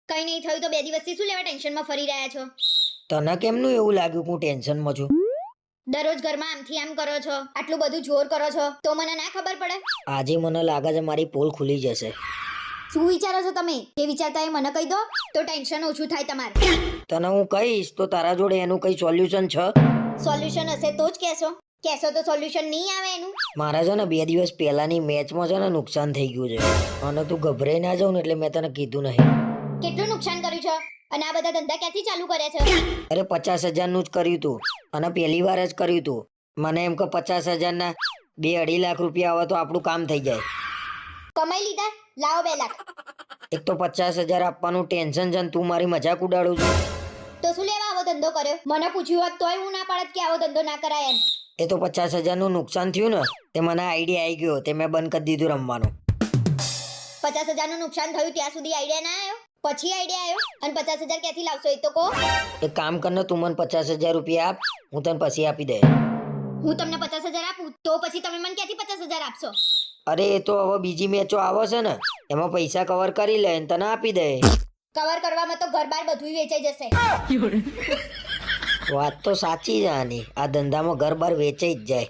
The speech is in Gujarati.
કઈ નહીં થયું તો 2 દિવસથી શું લેવા ટેન્શનમાં ફરી રહ્યા છો? તને કેમનું એવું લાગ્યું કે હું ટેન્શનમાં છું? દરરોજ ઘરમાં આમથી આમ કરો છો, આટલું બધું જોર કરો છો તો મને ના ખબર પડે? આજે મને લાગે છે મારી પોલ ખુલી જશે. શું વિચારો છો તમે? જે વિચારતા એ મને કહી દો તો ટેન્શન ઓછું થાય તમારે. તને હું કહીશ તો તારા જોડે એનું કઈ સોલ્યુશન છે? સોલ્યુશન હશે તો જ કહેશો તો સોલ્યુશન નહીં આવે એનું. મારા છે ને 2 દિવસ પહેલાની મેચમાં છે ને નુકસાન થઈ ગયું છે અને તું ગભરાઈ ના જાવ ને એટલે મેં તને કીધું નહીં. કેટલું નુકસાન કર્યું છે અને આ બધા ધંધા ક્યાંથી ચાલુ કર્યા છે? અરે 50,000 નું જ કર્યું તું અને પહેલી વાર જ કર્યું તું. મને એમ કે 50,000 ના 2-2.5 લાખ રૂપિયા આવે તો આપણું કામ થઈ જાય. કમાઈ લીધા? લાવો 2 લાખ. એક તો 50,000 આપવાનું ટેન્શન છે ને તું મારી મજાક ઉડાડું છું. તો શું લેવા આવો ધંધો કર્યો? મને પૂછ્યું હોત તોય હું ના પાડત કે આવો ધંધો ના કરાય એમ. એ તો 50,000 નું નુકસાન થયું ને તે મને આઈડિયા આવી ગયો તે મેં બંધ કરી દીધું રમવાનું. 50,000 નું નુકસાન થયું ત્યાં સુધી આઈડિયા ના આવ્યો? પછી આઈડિયા આવ્યો? અને 50,000 ક્યાંથી લાવશો એ તો કહો. એક કામ કર ને તું મને 50,000 રૂપિયા આપ, હું તને પછી આપી દે. હું તમને 50,000 આપું તો પછી તમે મને ક્યાંથી 50,000 આપશો? અરે એ તો હવે બીજી મેચો આવે છે ને એમાં પૈસા કવર કરી લે ને તને આપી દે. કવર કરવામાં તો ઘર બાર બધું વેચાઈ જશે. વાત તો સાચી છે આની. આ ધંધામાં ઘર બાર વેચાઈ જ જાય.